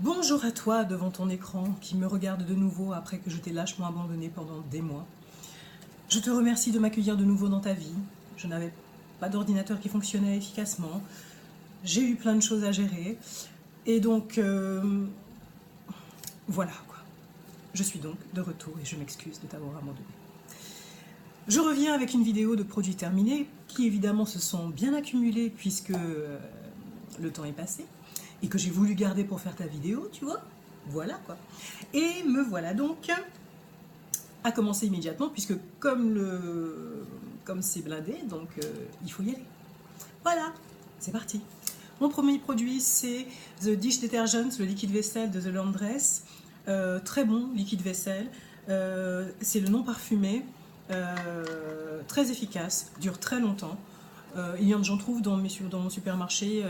Bonjour à toi devant ton écran qui me regarde de nouveau après que je t'ai lâchement abandonné pendant des mois. Je te remercie de m'accueillir de nouveau dans ta vie. Je n'avais pas d'ordinateur qui fonctionnait efficacement. J'ai eu plein de choses à gérer. Et donc, voilà quoi. Je suis donc de retour et je m'excuse de t'avoir abandonné. Je reviens avec une vidéo de produits terminés qui évidemment se sont bien accumulés puisque le temps est passé et que j'ai voulu garder pour faire ta vidéo, tu vois. Voilà quoi. Et me voilà donc à commencer immédiatement puisque comme c'est blindé, donc il faut y aller. Voilà, c'est parti. Mon premier produit c'est The Dish Detergent, le liquide vaisselle de The Laundress. Très bon liquide vaisselle. C'est le non parfumé. Très efficace, dure très longtemps. J'en trouve dans mon supermarché,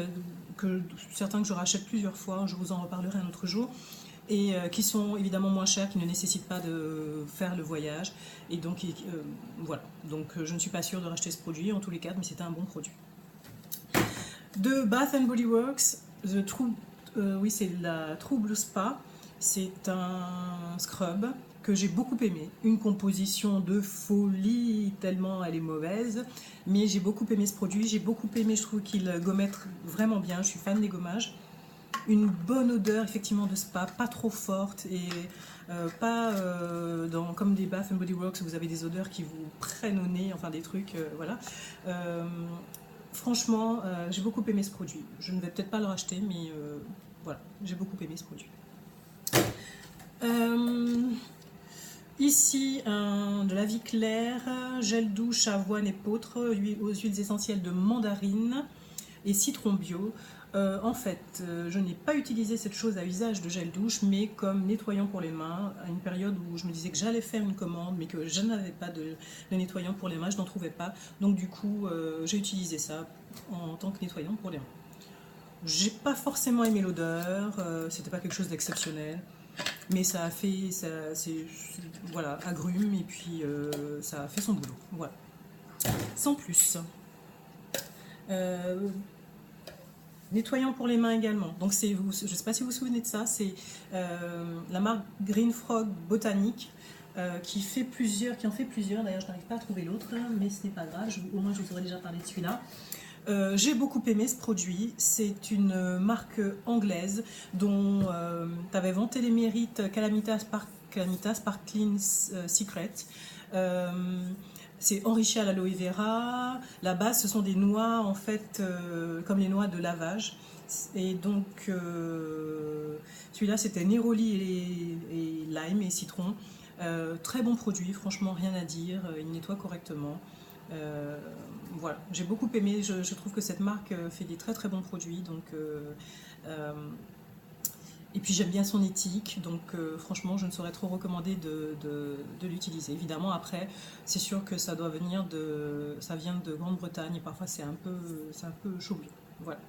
certains que je rachète plusieurs fois, je vous en reparlerai un autre jour, et qui sont évidemment moins chers, qui ne nécessitent pas de faire le voyage. Et donc voilà, donc je ne suis pas sûre de racheter ce produit en tous les cas, mais c'était un bon produit. De Bath & Body Works, c'est la True Blue Spa. C'est un scrub que j'ai beaucoup aimé, une composition de folie tellement elle est mauvaise, mais j'ai beaucoup aimé ce produit, j'ai beaucoup aimé, je trouve qu'il gommette vraiment bien, je suis fan des gommages, une bonne odeur effectivement de spa, pas trop forte et pas comme des Bath & Body Works, vous avez des odeurs qui vous prennent au nez, enfin des trucs, voilà. Franchement, j'ai beaucoup aimé ce produit, je ne vais peut-être pas le racheter, mais voilà, j'ai beaucoup aimé ce produit. Ici, de la vie claire, gel douche, avoine et épeautre, aux huiles essentielles de mandarine et citron bio. En fait, je n'ai pas utilisé cette chose à usage de gel douche, mais comme nettoyant pour les mains, à une période où je me disais que j'allais faire une commande, mais que je n'avais pas de nettoyant pour les mains, je n'en trouvais pas. Donc du coup, j'ai utilisé ça en tant que nettoyant pour les mains. J'ai pas forcément aimé l'odeur, c'était pas quelque chose d'exceptionnel. Mais ça a fait, voilà, agrume et puis ça a fait son boulot. Voilà. Sans plus. Nettoyant pour les mains également. Donc je ne sais pas si vous vous souvenez de ça, c'est la marque Green Frog Botanique qui en fait plusieurs. D'ailleurs, je n'arrive pas à trouver l'autre, mais ce n'est pas grave. Au moins, je vous aurais déjà parlé de celui-là. J'ai beaucoup aimé ce produit, c'est une marque anglaise dont tu avais vanté les mérites Calamitas Sparkling Secret. C'est enrichi à l'aloe vera, la base ce sont des noix en fait comme les noix de lavage. Et donc celui-là c'était Neroli et lime et citron. Très bon produit, franchement rien à dire, il nettoie correctement. Voilà, j'ai beaucoup aimé, je trouve que cette marque fait des très très bons produits, donc et puis j'aime bien son éthique, donc franchement je ne saurais trop recommander de l'utiliser. Évidemment après c'est sûr que ça vient de Grande-Bretagne et parfois c'est un peu chaud. Voilà.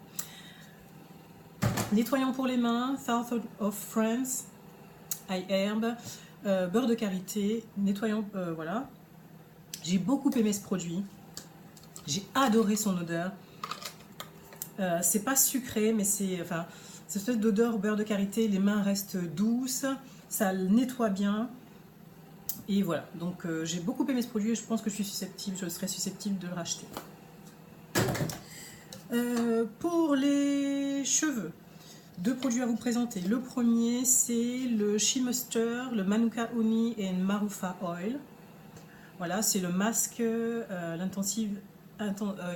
Nettoyant pour les mains, South of France, iHerb, beurre de karité, nettoyant, voilà. J'ai beaucoup aimé ce produit. J'ai adoré son odeur. C'est pas sucré, mais c'est cette espèce d'odeur beurre de karité. Les mains restent douces, ça nettoie bien. Et voilà, donc j'ai beaucoup aimé ce produit et je pense que je serais susceptible de le racheter. Pour les cheveux, deux produits à vous présenter. Le premier, c'est le She Muster, le Manuka Honey and Marufa Oil. Voilà, c'est le masque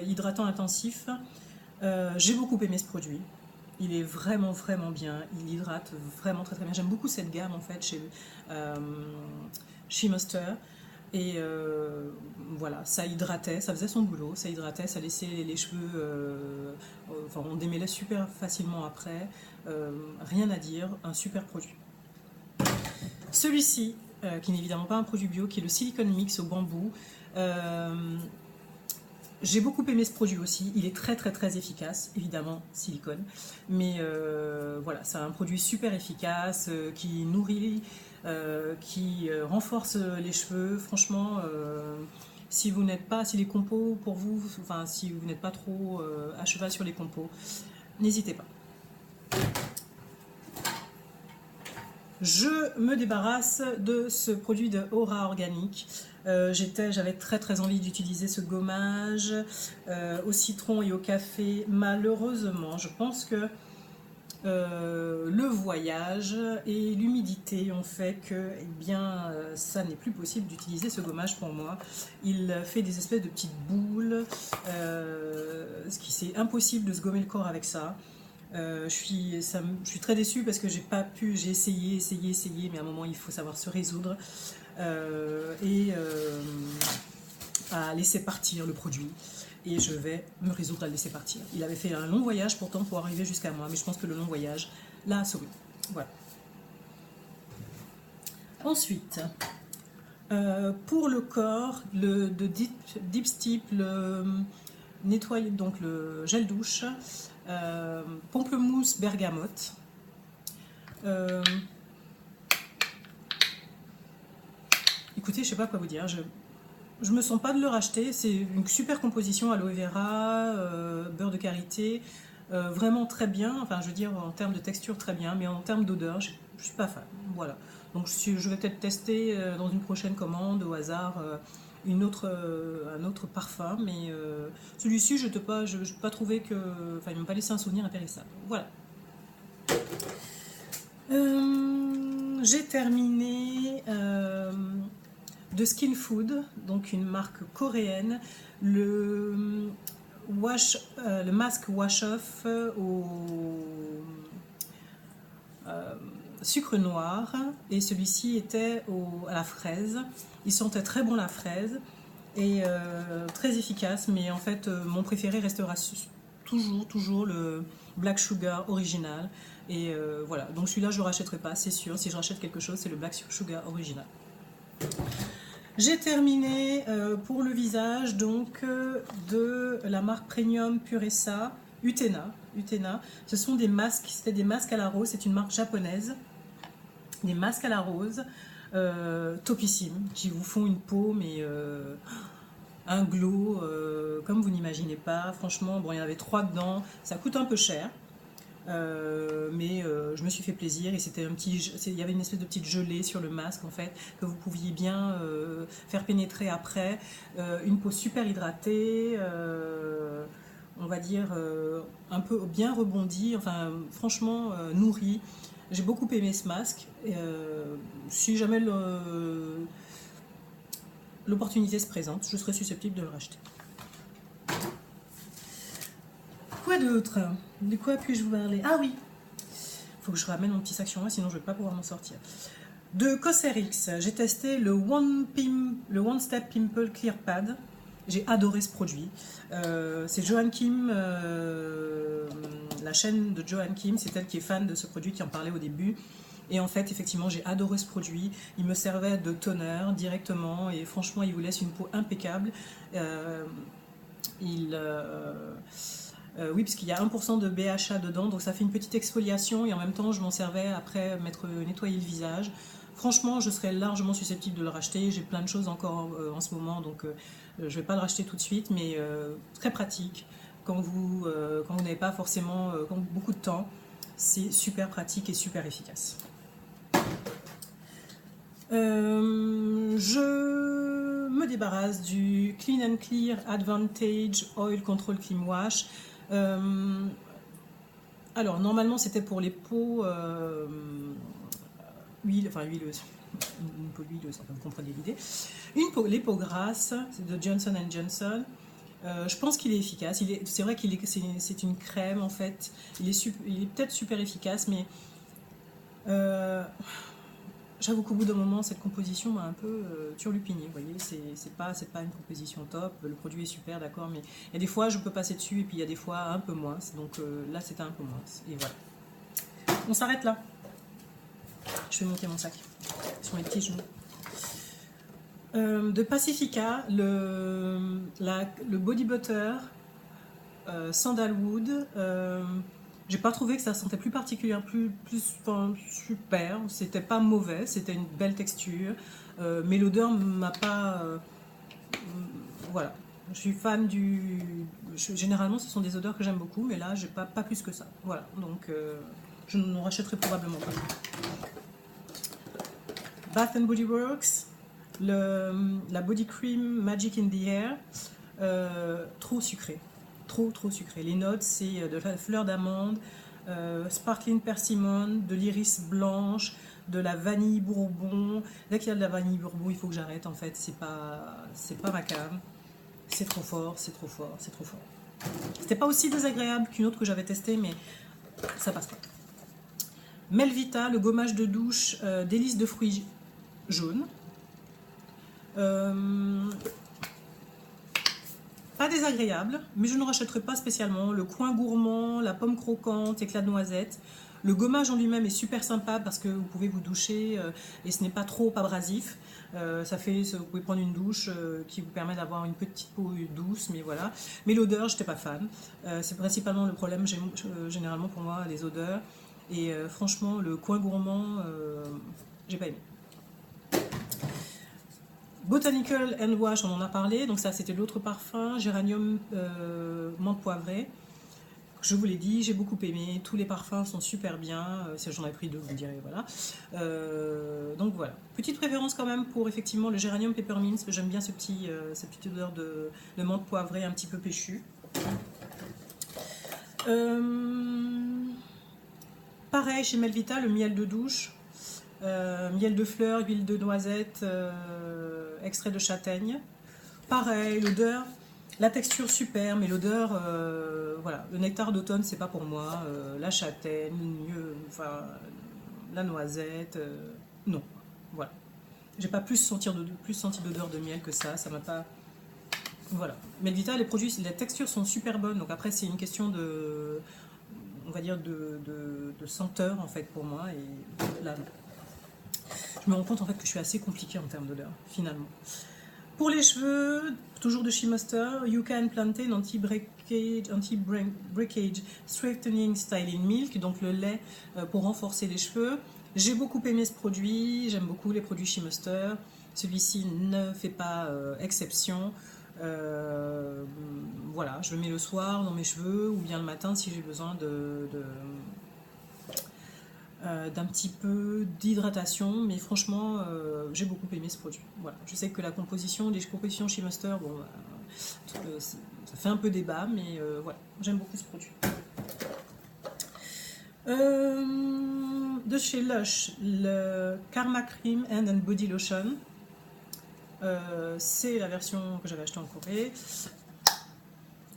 hydratant intensif. J'ai beaucoup aimé ce produit. Il est vraiment vraiment bien. Il hydrate vraiment très très bien. J'aime beaucoup cette gamme en fait chez She Muster. Et voilà, ça hydratait, ça faisait son boulot, ça hydratait, ça laissait les cheveux, on démêlait super facilement après. Rien à dire, un super produit. Celui-ci, qui n'est évidemment pas un produit bio, qui est le Silicone Mix au bambou. J'ai beaucoup aimé ce produit aussi, il est très très très efficace, évidemment silicone, mais voilà, c'est un produit super efficace qui nourrit, qui renforce les cheveux. Franchement, si les compos pour vous, enfin si vous n'êtes pas trop à cheval sur les compos, n'hésitez pas. Je me débarrasse de ce produit de Aura Organique. J'avais très envie d'utiliser ce gommage au citron et au café. Malheureusement, je pense que le voyage et l'humidité ont fait que ça n'est plus possible d'utiliser ce gommage pour moi. Il fait des espèces de petites boules, c'est impossible de se gommer le corps avec ça. Je suis très déçue parce que j'ai essayé, mais à un moment il faut savoir se résoudre à laisser partir le produit. Et je vais me résoudre à le laisser partir. Il avait fait un long voyage pourtant pour arriver jusqu'à moi, mais je pense que le long voyage l'a sauvé. Voilà. Ensuite, pour le corps, de Deep Steep, donc le gel douche, pamplemousse bergamote. Écoutez, je sais pas quoi vous dire. Je me sens pas de le racheter. C'est une super composition, aloe vera, beurre de karité, vraiment très bien. Enfin, je veux dire en termes de texture très bien, mais en termes d'odeur, je suis pas fan. Voilà. Donc je vais peut-être tester dans une prochaine commande au hasard un autre parfum, mais celui-ci, je n'ai pas trouvé que, enfin, ils m'ont pas laissé un souvenir impérissable. Voilà. J'ai terminé de Skin Food, donc une marque coréenne, le masque wash-off au sucre noir, et celui-ci était à la fraise. Il sentait très bon la fraise et très efficace, mais en fait mon préféré restera toujours le Black Sugar original. Et voilà, donc celui-là je ne le rachèterai pas, c'est sûr. Si je rachète quelque chose, c'est le Black Sugar original. J'ai terminé pour le visage donc de la marque Premium Puressa Utena. Ce sont des masques, c'était des masques à la rose, c'est une marque japonaise. Des masques à la rose, topissimes, qui vous font une peau, mais un glow comme vous n'imaginez pas. Franchement, bon, il y en avait 3 dedans, ça coûte un peu cher. Mais je me suis fait plaisir et il y avait une espèce de petite gelée sur le masque en fait que vous pouviez bien faire pénétrer après, une peau super hydratée, on va dire un peu bien rebondie, enfin franchement nourrie. J'ai beaucoup aimé ce masque. Si jamais l'opportunité se présente, je serais susceptible de le racheter. Quoi d'autre? De quoi puis-je vous parler? Ah oui, il faut que je ramène mon petit sac sur moi, sinon je ne vais pas pouvoir m'en sortir. De Cosrx, j'ai testé le One Step Pimple Clear Pad. J'ai adoré ce produit. C'est Joanne Kim, la chaîne de Joanne Kim, c'est elle qui est fan de ce produit, qui en parlait au début. Et en fait, effectivement, j'ai adoré ce produit. Il me servait de toner directement et franchement, il vous laisse une peau impeccable. Oui, parce qu'il y a 1% de BHA dedans, donc ça fait une petite exfoliation et en même temps, je m'en servais après nettoyer le visage. Franchement, je serais largement susceptible de le racheter. J'ai plein de choses encore en ce moment, donc je ne vais pas le racheter tout de suite, mais très pratique. Quand vous n'avez pas forcément beaucoup de temps, c'est super pratique et super efficace. Je me débarrasse du Clean and Clear Advantage Oil Control Cream Wash. Alors normalement c'était pour les peaux huileuses, une peau huileuse, vous comprenez l'idée. Les peaux grasses, c'est de Johnson & Johnson. Je pense qu'il est efficace. C'est vrai c'est une crème en fait. Il est peut-être super efficace, mais j'avoue qu'au bout d'un moment, cette composition m'a un peu turlupiné. Vous voyez, c'est pas une composition top. Le produit est super, d'accord, mais il y a des fois je peux passer dessus et puis il y a des fois un peu moins. Donc là, c'était un peu moins. Et voilà. On s'arrête là. Je vais monter mon sac sur mes petits genoux. De Pacifica, le body butter sandalwood. J'ai pas trouvé que ça sentait plus particulier, plus super. C'était pas mauvais, c'était une belle texture, mais l'odeur m'a pas. Voilà. Je suis fan généralement, ce sont des odeurs que j'aime beaucoup, mais là, j'ai pas plus que ça. Voilà. Donc, je n'en rachèterai probablement pas. Bath Body Works, la Body Cream Magic in the Air, trop sucré, trop sucré. Les notes, c'est de la fleur d'amande, sparkling persimmon, de l'iris blanche, de la vanille bourbon. Dès qu'il y a de la vanille bourbon, il faut que j'arrête en fait, c'est pas ma came. C'est trop fort, c'est trop fort, c'est trop fort. C'était pas aussi désagréable qu'une autre que j'avais testée, mais ça passe pas. Melvita, le gommage de douche délices de fruits jaunes. Pas désagréable, mais je ne rachèterai pas spécialement. Le coin gourmand, la pomme croquante, éclat de noisette. Le gommage en lui-même est super sympa parce que vous pouvez vous doucher et ce n'est pas trop abrasif. Vous pouvez prendre une douche qui vous permet d'avoir une petite peau douce, mais voilà. Mais l'odeur, je n'étais pas fan. C'est principalement le problème généralement pour moi, les odeurs. Et franchement, le coin gourmand, j'ai pas aimé. Botanical and Wash, on en a parlé, donc ça c'était l'autre parfum, géranium menthe poivrée. Je vous l'ai dit, j'ai beaucoup aimé, tous les parfums sont super bien, si j'en ai pris deux, vous me direz, voilà. Donc voilà, petite préférence quand même pour effectivement le géranium peppermint, parce que j'aime bien cette petite odeur de menthe poivrée un petit peu péchue. Pareil chez Melvita, le miel de douche, miel de fleurs, huile de noisette, extrait de châtaigne. Pareil, l'odeur, la texture super, mais l'odeur, voilà, le nectar d'automne c'est pas pour moi. La châtaigne, la noisette, non, voilà. J'ai pas plus senti d'odeur de miel que ça m'a pas. Voilà. Melvita, les produits, les textures sont super bonnes, donc après c'est une question de, on va dire de senteur en fait pour moi, et là non. Je me rends compte en fait que je suis assez compliquée en termes d'odeur, finalement. Pour les cheveux, toujours de She Master, Yucca Implanted Anti-Breakage Straightening Styling Milk, donc le lait pour renforcer les cheveux. J'ai beaucoup aimé ce produit, j'aime beaucoup les produits She Master. Celui-ci ne fait pas exception. Voilà, je le mets le soir dans mes cheveux ou bien le matin si j'ai besoin d'un petit peu d'hydratation, mais franchement j'ai beaucoup aimé ce produit. Voilà. Je sais que les compositions She Master, bon, ça fait un peu débat, mais voilà, j'aime beaucoup ce produit. De chez Lush, le Karma Cream Hand and Body Lotion, c'est la version que j'avais achetée en Corée.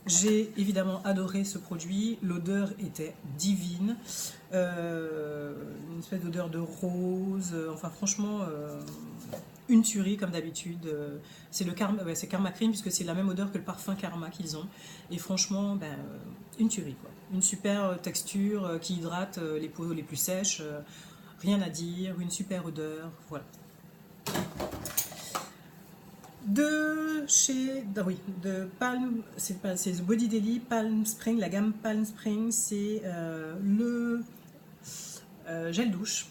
J'ai évidemment adoré ce produit, l'odeur était divine, une espèce d'odeur de rose, enfin franchement une tuerie comme d'habitude. C'est Karma Cream puisque c'est la même odeur que le parfum Karma qu'ils ont, et franchement une tuerie quoi. Une super texture qui hydrate les peaux les plus sèches, rien à dire, une super odeur, voilà. De Palm, c'est The Body Daily Palm Spring, la gamme Palm Spring, c'est le gel douche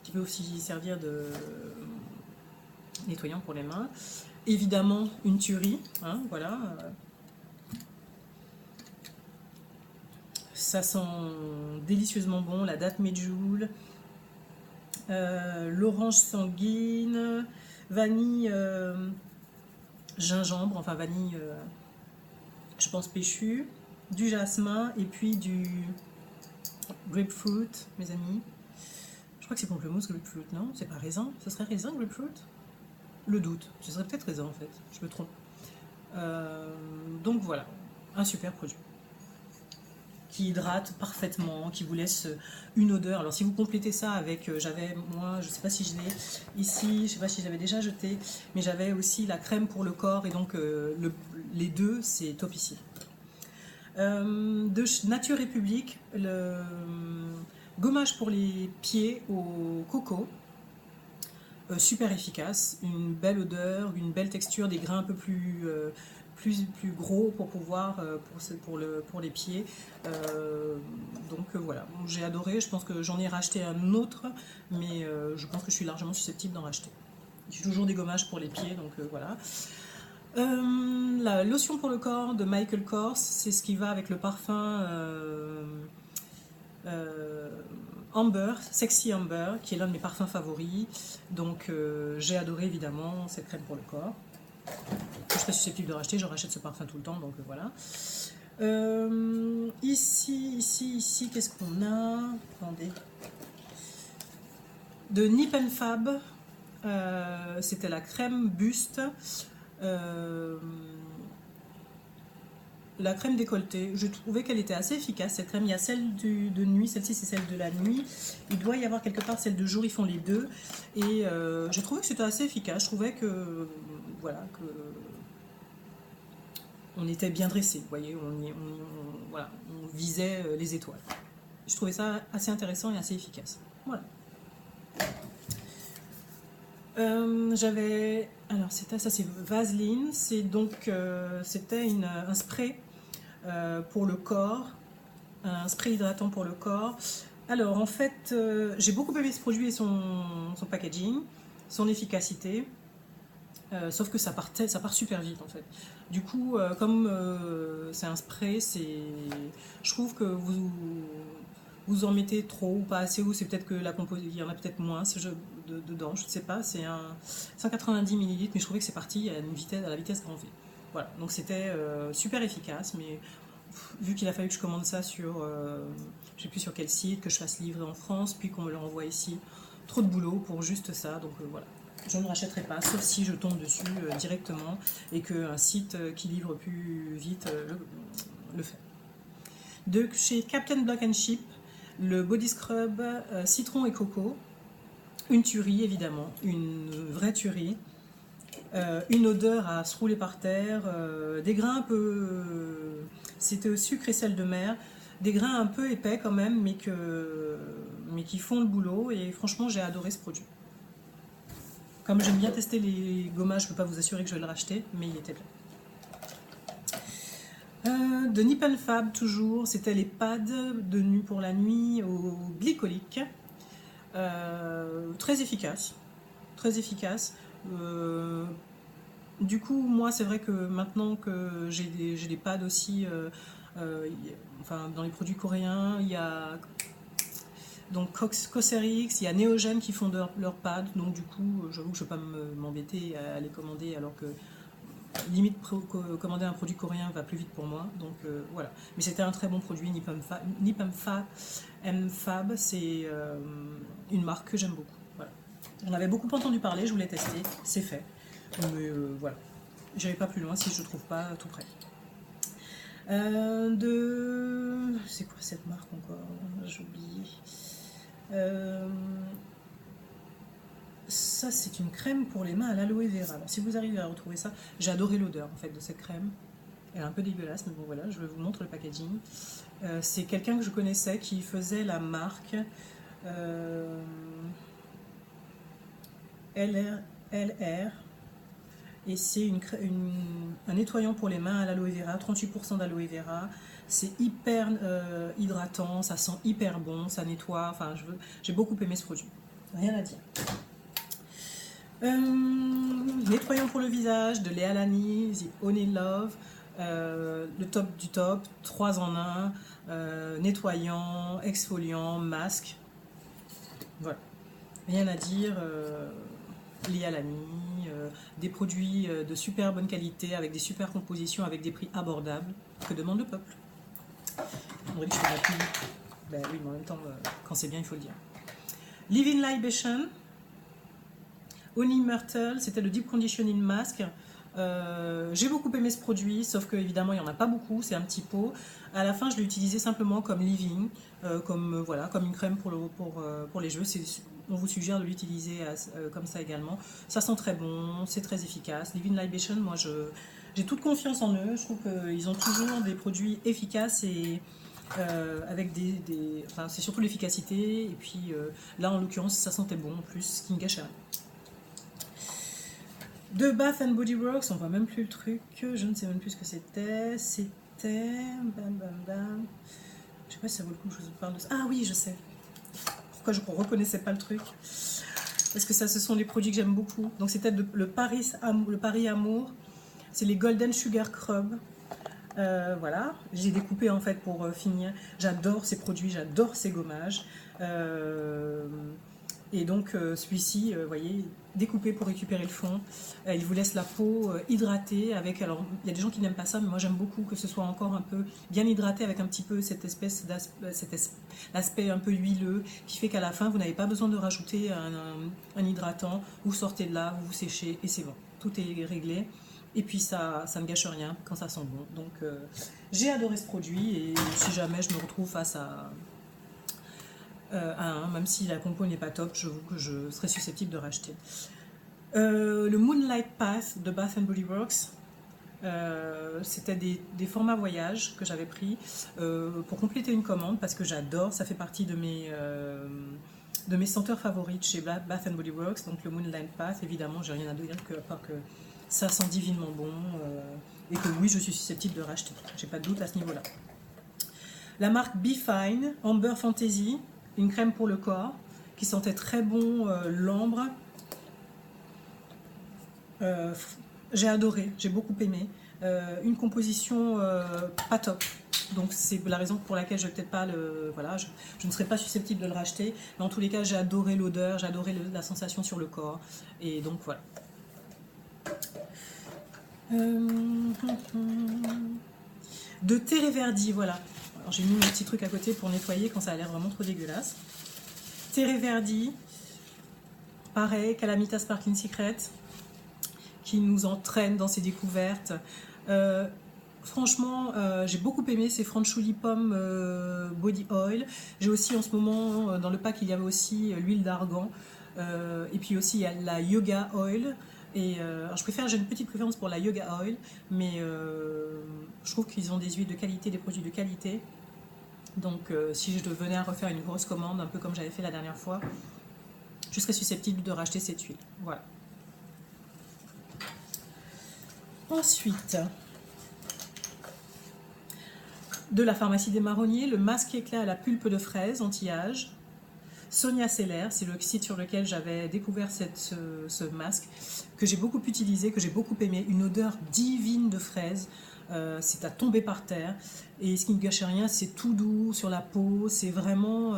qui peut aussi servir de nettoyant pour les mains. Évidemment une tuerie, hein, voilà. Ça sent délicieusement bon, la date Medjool, l'orange sanguine, vanille. Gingembre, enfin vanille, je pense péchu, du jasmin et puis du grapefruit, mes amis. Je crois que c'est pamplemousse grapefruit, non? C'est pas raisin? Ce serait raisin grapefruit? Le doute, ce serait peut-être raisin en fait, je me trompe. Donc voilà, un super produit qui hydrate parfaitement, qui vous laisse une odeur. Alors si vous complétez ça avec, moi, je sais pas si je l'ai ici, je sais pas si j'avais déjà jeté, mais j'avais aussi la crème pour le corps, et donc les deux, c'est top ici. De Nature République, le gommage pour les pieds au coco, super efficace, une belle odeur, une belle texture, des grains un peu plus gros pour pouvoir pour les pieds, donc voilà, j'ai adoré. Je pense que j'en ai racheté un autre, mais je pense que je suis largement susceptible d'en racheter. J'ai toujours des gommages pour les pieds, donc voilà. La lotion pour le corps de Michael Kors, c'est ce qui va avec le parfum Amber, Sexy Amber, qui est l'un de mes parfums favoris. Donc j'ai adoré évidemment cette crème pour le corps. Je serais susceptible de racheter, je rachète ce parfum tout le temps, donc voilà. Ici, qu'est-ce qu'on a? Attendez. De Nip and Fab, c'était la crème buste. La crème décolletée, je trouvais qu'elle était assez efficace cette crème. Il y a celle de nuit, celle-ci c'est celle de la nuit. Il doit y avoir quelque part celle de jour, ils font les deux. Et j'ai trouvé que c'était assez efficace. Je trouvais que, voilà, que on était bien dressé. Vous voyez, voilà, on visait les étoiles. Je trouvais ça assez intéressant et assez efficace. Voilà. J'avais, alors ça c'est Vaseline, c'est donc c'était un spray pour le corps, un spray hydratant pour le corps. Alors en fait j'ai beaucoup aimé ce produit et son packaging, son efficacité, sauf que ça part super vite en fait. Du coup comme c'est un spray, je trouve que vous en mettez trop ou pas assez, ou c'est peut-être que il y en a peut-être moins dedans, je ne sais pas, c'est un 190 ml, mais je trouvais que c'est parti à la vitesse grand V. Voilà, donc c'était super efficace, mais vu qu'il a fallu que je commande ça sur, je ne sais plus sur quel site, que je fasse livrer en France, puis qu'on me le renvoie ici, trop de boulot pour juste ça, donc voilà. Je ne rachèterai pas, sauf si je tombe dessus directement et qu'un site qui livre plus vite le fait. De chez Captain Block and Ship, le body scrub citron et coco, une tuerie évidemment, une vraie tuerie, une odeur à se rouler par terre, des grains un peu, c'était au sucre et sel de mer, des grains un peu épais quand même, mais qui font le boulot, et franchement j'ai adoré ce produit. Comme j'aime bien tester les gommages, je ne peux pas vous assurer que je vais le racheter, mais il était bien. De Nip and Fab toujours, c'était les pads de nuit pour la nuit au glycolique, très efficace, très efficace. Du coup moi c'est vrai que maintenant que j'ai des pads aussi, enfin dans les produits coréens, il y a donc Cosrx, il y a Neogen qui font leurs pads, donc du coup j'avoue que je ne vais pas m'embêter à les commander, alors que limite commander un produit coréen va plus vite pour moi, donc voilà. Mais c'était un très bon produit. Nip and Fab, c'est une marque que j'aime beaucoup. Voilà. J'en avais beaucoup entendu parler, je voulais tester, c'est fait. Mais voilà, j'irai pas plus loin si je ne trouve pas tout près. C'est quoi cette marque encore? J'ai oublié. Ça c'est une crème pour les mains à l'aloe vera. Alors si vous arrivez à retrouver ça, j'ai adoré l'odeur en fait de cette crème. Elle est un peu dégueulasse, mais bon voilà, je vous montre le packaging. C'est quelqu'un que je connaissais qui faisait la marque LR, et c'est un nettoyant pour les mains à l'aloe vera, 38% d'aloe vera. C'est hyper hydratant, ça sent hyper bon, ça nettoie, enfin j'ai beaucoup aimé ce produit, rien à dire. Nettoyant pour le visage de Léa Lani, The Honey Love, le top du top, 3 en 1, nettoyant, exfoliant, masque, voilà, rien à dire. Léa Lani, des produits de super bonne qualité, avec des super compositions, avec des prix abordables. Que demande le peuple? On dirait que je fais de la pub. Ben oui, mais en même temps, quand c'est bien, il faut le dire. Living Libation, Honey Myrtle, c'était le Deep Conditioning Mask. J'ai beaucoup aimé ce produit, sauf que évidemment il n'y en a pas beaucoup, c'est un petit pot. À la fin je l'ai utilisé simplement comme leave-in, comme une crème pour les cheveux. On vous suggère de l'utiliser comme ça également. Ça sent très bon, c'est très efficace. Living Libation, moi j'ai toute confiance en eux. Je trouve qu'ils ont toujours des produits efficaces et avec enfin, c'est surtout l'efficacité. Et puis là en l'occurrence ça sentait bon en plus, ce qui ne gâche rien. De Bath and Body Works, on voit même plus le truc, je ne sais même plus ce que c'était. C'était. Bam bam bam. Je sais pas si ça vaut le coup que je vous parle de ça. Ah oui, je sais. Pourquoi je ne reconnaissais pas le truc? Parce que ça, ce sont des produits que j'aime beaucoup. Donc c'était le Paris Amour. C'est les Golden Sugar Scrub. Voilà, j'ai découpé en fait pour finir. J'adore ces produits, j'adore ces gommages. Et donc celui-ci, vous voyez, découpé pour récupérer le fond. Il vous laisse la peau hydratée avec. Alors, il y a des gens qui n'aiment pas ça, mais moi j'aime beaucoup que ce soit encore un peu bien hydraté avec un petit peu cette espèce d'aspect un peu huileux qui fait qu'à la fin vous n'avez pas besoin de rajouter un hydratant. Vous sortez de là, vous vous séchez et c'est bon. Tout est réglé. Et puis ça ne gâche rien quand ça sent bon. Donc j'ai adoré ce produit et si jamais je me retrouve face à un, même si la compo n'est pas top, j'avoue que je serais susceptible de racheter. Le Moonlight Path de Bath Body Works, c'était des formats voyage que j'avais pris pour compléter une commande parce que j'adore, ça fait partie de mes senteurs favorites chez Bath Body Works. Donc le Moonlight Path, évidemment, j'ai rien à dire à part que ça sent divinement bon et que oui, je suis susceptible de racheter. J'ai pas de doute à ce niveau-là. La marque Be Fine, Amber Fantasy, une crème pour le corps qui sentait très bon l'ambre. J'ai adoré, j'ai beaucoup aimé. Une composition pas top. Donc c'est la raison pour laquelle je ne peut-être pas voilà, je ne serais pas susceptible de le racheter. Mais en tous les cas, j'ai adoré l'odeur, j'ai adoré la sensation sur le corps. Et donc voilà. De Terre Verdi, voilà. J'ai mis mon petit truc à côté pour nettoyer quand ça a l'air vraiment trop dégueulasse. Terre Verdi, pareil, Calamita Sparkling Secret, qui nous entraîne dans ses découvertes. Franchement, j'ai beaucoup aimé ces Franchouli Pomme Body Oil. J'ai aussi en ce moment, dans le pack, il y avait aussi l'huile d'argan. Et puis aussi, il y a la Yoga Oil. Et alors j'ai une petite préférence pour la Yoga Oil, mais je trouve qu'ils ont des huiles de qualité, des produits de qualité. Donc si je venais à refaire une grosse commande, un peu comme j'avais fait la dernière fois, je serais susceptible de racheter cette huile. Voilà. Ensuite, de la pharmacie des marronniers, le masque éclat à la pulpe de fraise anti-âge. Sonia Seller, c'est le site sur lequel j'avais découvert ce masque, que j'ai beaucoup utilisé, que j'ai beaucoup aimé. Une odeur divine de fraise, c'est à tomber par terre. Et ce qui ne gâche rien, c'est tout doux sur la peau, c'est vraiment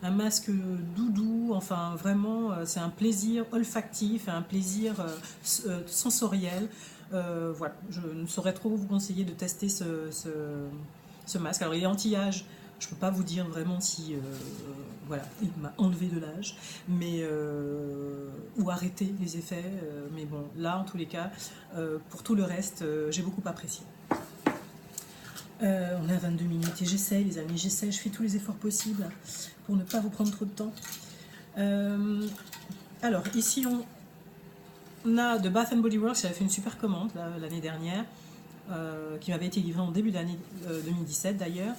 un masque doudou, enfin vraiment, c'est un plaisir olfactif, un plaisir sensoriel. Voilà, je ne saurais trop vous conseiller de tester ce masque. Alors il est anti-âge. Je ne peux pas vous dire vraiment si voilà, il m'a enlevé de l'âge, mais ou arrêté les effets. Mais bon, là, en tous les cas, pour tout le reste, j'ai beaucoup apprécié. On est à 22 minutes et j'essaye, les amis, j'essaye, je fais tous les efforts possibles pour ne pas vous prendre trop de temps. Alors, ici, on a de Bath Body Works, j'avais fait une super commande l'année dernière, qui m'avait été livrée en début d'année 2017 d'ailleurs.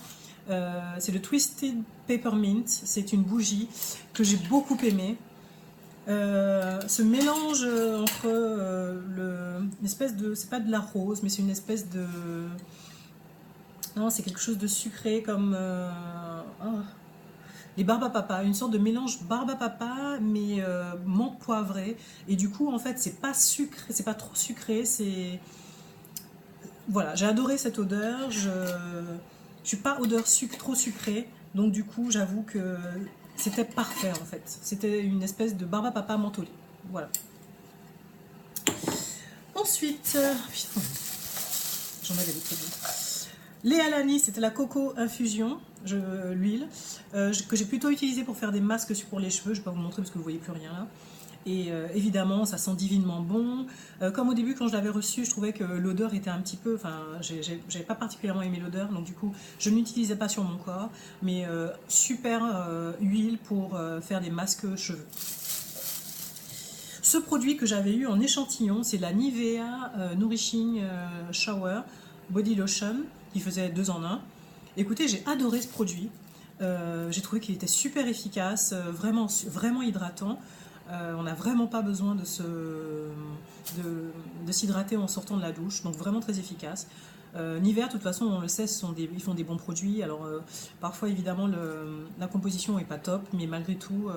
C'est le Twisted Peppermint, c'est une bougie que j'ai beaucoup aimée. Ce mélange entre une espèce de, c'est pas de la rose, mais c'est une espèce de, non, c'est quelque chose de sucré comme les barbes à papa, une sorte de mélange barbe à papa mais menthe poivrée. Et du coup en fait c'est pas sucré, c'est pas trop sucré, c'est voilà, j'ai adoré cette odeur. Je suis pas odeur trop sucrée, donc du coup j'avoue que c'était parfait en fait. C'était une espèce de barbe à papa mentholée. Voilà. Ensuite, j'en avais des produits. Léa Lani, c'était la coco infusion, l'huile, que j'ai plutôt utilisée pour faire des masques pour les cheveux. Je ne vais pas vous montrer parce que vous ne voyez plus rien là. Et évidemment, ça sent divinement bon. Comme au début, quand je l'avais reçu, je trouvais que l'odeur était un petit peu... Enfin, j'avais pas particulièrement aimé l'odeur, donc du coup, je ne l'utilisais pas sur mon corps. Mais super huile pour faire des masques cheveux. Ce produit que j'avais eu en échantillon, c'est la Nivea Nourishing Shower Body Lotion, qui faisait 2 en 1. Écoutez, j'ai adoré ce produit. J'ai trouvé qu'il était super efficace, vraiment, vraiment hydratant. On n'a vraiment pas besoin de s'hydrater en sortant de la douche, donc vraiment très efficace. Nivea, de toute façon, on le sait, ils font des bons produits. Alors parfois, évidemment, la composition n'est pas top, mais malgré tout,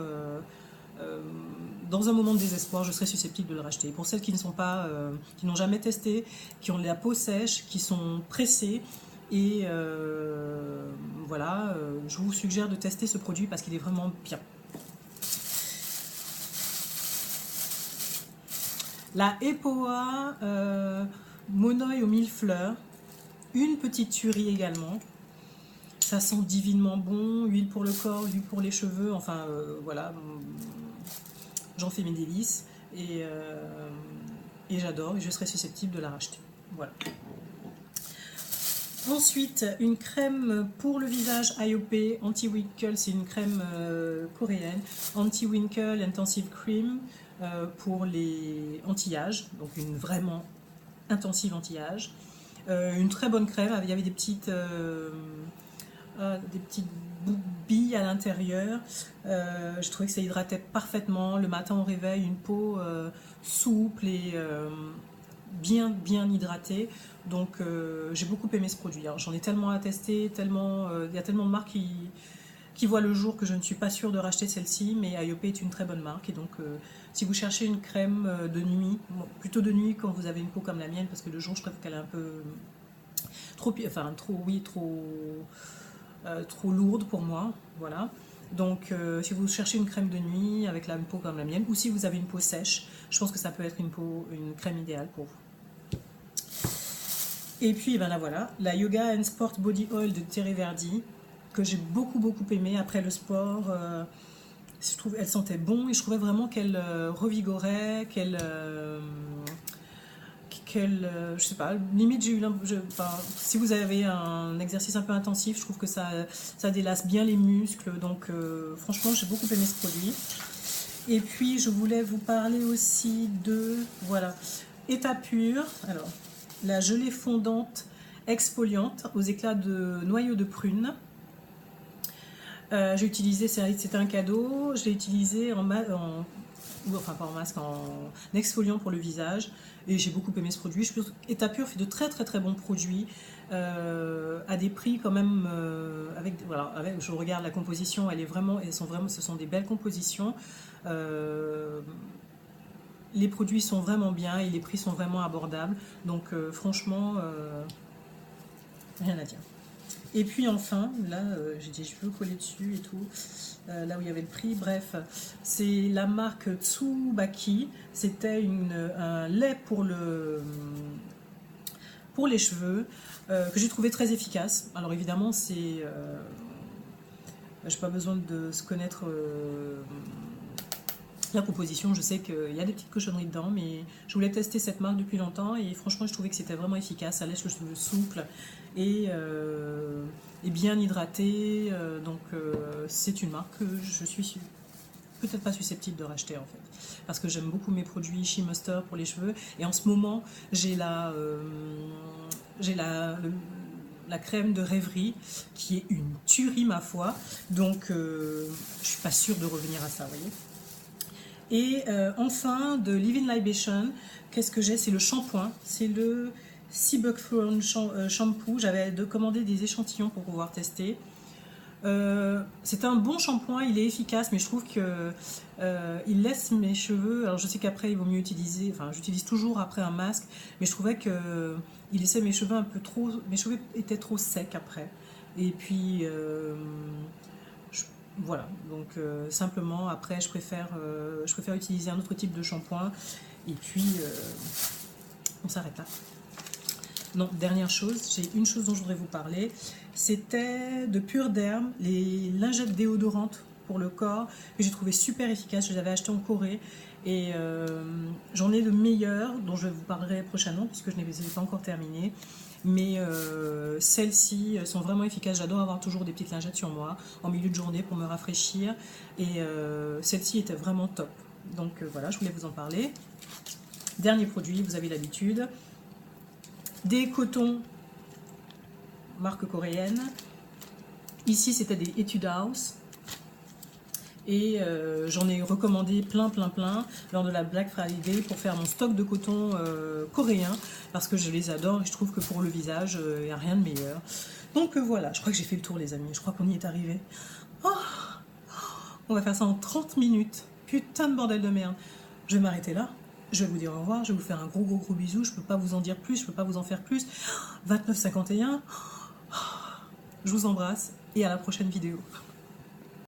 dans un moment de désespoir, je serais susceptible de le racheter. Pour celles qui ne sont pas, qui n'ont jamais testé, qui ont la peau sèche, qui sont pressées, et voilà, je vous suggère de tester ce produit parce qu'il est vraiment bien. La Epoa Monoï aux 1000 fleurs, une petite tuerie également. Ça sent divinement bon, huile pour le corps, huile pour les cheveux, enfin voilà, j'en fais mes délices et j'adore et je serais susceptible de la racheter. Voilà. Ensuite, une crème pour le visage IOP Anti-Wrinkle, c'est une crème coréenne, Anti-Wrinkle Intensive Cream pour les anti-âge, donc une vraiment intensive anti-âge. Une très bonne crème, il y avait des petites billes à l'intérieur. Je trouvais que ça hydratait parfaitement. Le matin au réveil, une peau souple et bien hydratée. Donc j'ai beaucoup aimé ce produit. J'en ai tellement à tester, il y a tellement de marques qui voient le jour que je ne suis pas sûre de racheter celle-ci, mais IOP est une très bonne marque. Et donc si vous cherchez une crème de nuit, plutôt de nuit quand vous avez une peau comme la mienne, parce que le jour je trouve qu'elle est un peu trop lourde pour moi, voilà. Donc si vous cherchez une crème de nuit avec la peau comme la mienne, ou si vous avez une peau sèche, je pense que ça peut être une crème idéale pour vous. Et puis ben là voilà, la Yoga and Sport Body Oil de Terry Verdi, que j'ai beaucoup aimé après le sport. Je trouve elle sentait bon et je trouvais vraiment qu'elle revigorait, je sais pas, limite j'ai eu si vous avez un exercice un peu intensif, je trouve que ça délasse bien les muscles, donc franchement j'ai beaucoup aimé ce produit. Et puis je voulais vous parler aussi de, voilà, État pur, alors la gelée fondante exfoliante aux éclats de noyau de prune. J'ai utilisé, c'était un cadeau, je l'ai utilisé enfin pas en masque, en exfoliant pour le visage, et j'ai beaucoup aimé ce produit. Je pense qu'État pur fait de très bons produits à des prix quand même je regarde la composition, ce sont des belles compositions. Les produits sont vraiment bien et les prix sont vraiment abordables, donc franchement rien à dire. Et puis enfin, là, j'ai des cheveux collés dessus et tout, là où il y avait le prix. Bref, c'est la marque Tsubaki. C'était un lait pour les cheveux que j'ai trouvé très efficace. Alors évidemment, j'ai pas besoin de se connaître la composition. Je sais qu'il y a des petites cochonneries dedans, mais je voulais tester cette marque depuis longtemps et franchement, je trouvais que c'était vraiment efficace. Ça laisse le cheveu souple et bien hydraté, donc c'est une marque que je suis peut-être pas susceptible de racheter en fait, parce que j'aime beaucoup mes produits She Muster pour les cheveux, et en ce moment j'ai la crème de rêverie qui est une tuerie ma foi, donc je suis pas sûre de revenir à ça, vous voyez. Et enfin de Living Libation, qu'est-ce que j'ai? C'est le shampoing, c'est le Sea Buckthorn shampoo. J'avais commandé des échantillons pour pouvoir tester. C'est un bon shampoing, il est efficace, mais je trouve que il laisse mes cheveux. Alors je sais qu'après il vaut mieux utiliser, enfin j'utilise toujours après un masque, mais je trouvais que il laissait mes cheveux un peu trop, mes cheveux étaient trop secs après. Et puis voilà, donc simplement après je préfère utiliser un autre type de shampoing. Et puis on s'arrête là. Non, dernière chose, j'ai une chose dont je voudrais vous parler. C'était de Pure Derm, les lingettes déodorantes pour le corps, que j'ai trouvé super efficaces. Je les avais achetées en Corée et j'en ai de meilleures dont je vous parlerai prochainement puisque je ne les ai pas encore terminées. Mais celles-ci sont vraiment efficaces. J'adore avoir toujours des petites lingettes sur moi en milieu de journée pour me rafraîchir. Et celle-ci était vraiment top. Donc voilà, je voulais vous en parler. Dernier produit, vous avez l'habitude. Des cotons, marque coréenne. Ici, c'était des Etude House. Et j'en ai recommandé plein lors de la Black Friday pour faire mon stock de coton coréen, parce que je les adore et je trouve que pour le visage, il n'y a rien de meilleur. Donc voilà, je crois que j'ai fait le tour les amis, je crois qu'on y est arrivé. Oh, on va faire ça en 30 minutes. putain de bordel de merde. Je vais m'arrêter là. Je vais vous dire au revoir. Je vais vous faire un gros bisou. Je peux pas vous en dire plus. Je peux pas vous en faire plus. 29,51. Je vous embrasse et à la prochaine vidéo.